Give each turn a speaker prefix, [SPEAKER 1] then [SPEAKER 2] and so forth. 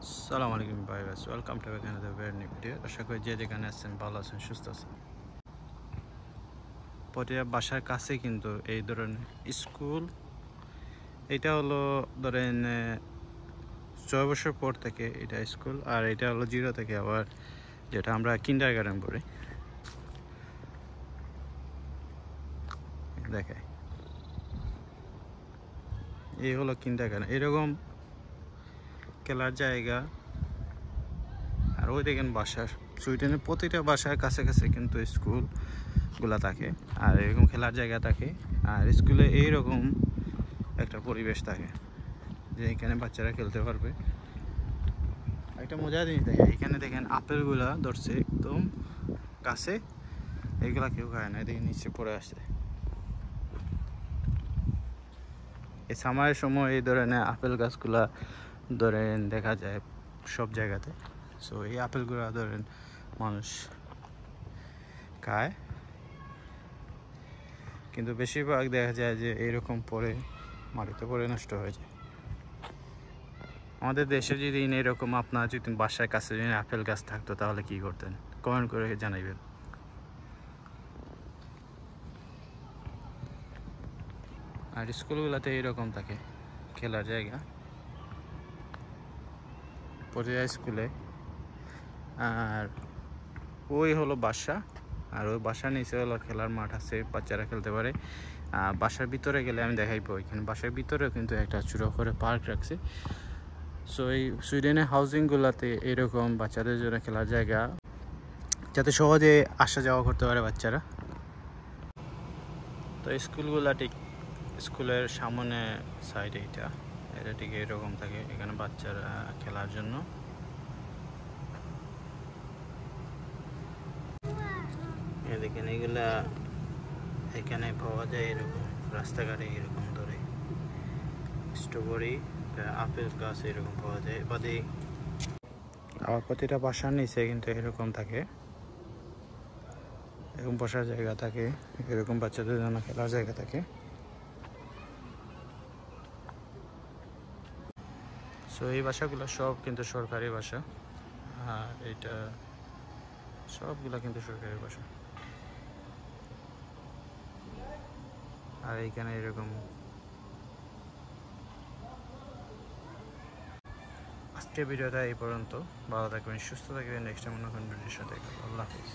[SPEAKER 1] আসসালামু আলাইকুম ভাইরাস, welcome to another very new video. আশা করি যে যেখানে আছেন ভালো আছেন, সুস্থ আছেন। প্রতিটা বাসার কাছে কিন্তু এই ধরনের স্কুল, এটা হলো ধরেন 6 বছর পর থেকে এটা স্কুল, আর এটা হলো 0 থেকে আবার যেটা আমরা কিন্ডার গার্ডেন পড়ি। দেখায় এই হলো কিন্ডার গার্ডেন, এরকম খেলার জায়গা। আর ওই দেখেন বাসার সুইডেনের প্রতিটা বাসার কাছে কাছে কিন্তু স্কুলগুলা থাকে, আর এরকম খেলার জায়গা থাকে, আর স্কুলে এইরকম একটা পরিবেশ থাকে যে এখানে বাচ্চারা খেলতে পারবে। একটা মজার জিনিস দেখে, এখানে দেখেন আপেলগুলা ধরছে একদম কাছে, এইগুলা কেউ খায় না, এদিকে নিচে পড়ে আসছে। এই সামারের সময় এই ধরনের আপেল গাছগুলা ধরেন দেখা যায় সব জায়গাতে। সো এই আপেলগুলা ধরেন মানুষ খায়, কিন্তু বেশিরভাগ দেখা যায় যে এইরকম পরে মাটিতে পরে নষ্ট হয়ে যায়। আমাদের দেশে যদি এরকম আপনার যদি বাসার কাছে যদি আপেল গাছ থাকতো তাহলে কি করতেন? কমেন্ট করে জানাইবেন। আর স্কুলগুলোতে এইরকম থাকে খেলার জায়গা প্রতিটা স্কুলে। আর ওই হলো বাসা, আর ওই বাসার নিচে হলো খেলার মাঠ আছে, বাচ্চারা খেলতে পারে। বাসার ভিতরে গেলে আমি দেখাইবো, এখানে বাসার ভিতরেও কিন্তু একটা ছোটো করে পার্ক রাখছে। সো এই সুইডেনের হাউজিংগুলোতে এরকম বাচ্চাদের জন্য খেলার জায়গা, যাতে সহজে আসা যাওয়া করতে পারে বাচ্চারা। তো স্কুলগুলা ঠিক স্কুলের সামনে সাইডে এটা ঠিক এরকম থাকে, এখানে বাচ্চারা খেলার জন্য। দেখেন এগুলা এখানে পাওয়া যায় এরকম রাস্তাঘাটে, এরকম ধরে স্ট্রবেরি, আপেল গাছ এরকম পাওয়া যায়। বাদে আবার প্রতিটা বাসার নিচে কিন্তু এরকম থাকে, এরকম বসার জায়গা থাকে, এরকম বাচ্চাদের জন্য খেলার জায়গা থাকে। সো এই বাসাগুলো সব কিন্তু সরকারি বাসা, আর এটা সবগুলা কিন্তু সরকারি বাসা। আর এইখানে এরকম। আজকের ভিডিওটা এই পর্যন্ত। ভালো থাকবেন, সুস্থ থাকবেন, নেক্সট টাইম অন্য কোনো ভিডিওর সাথে। আল্লাহ হাফিজ।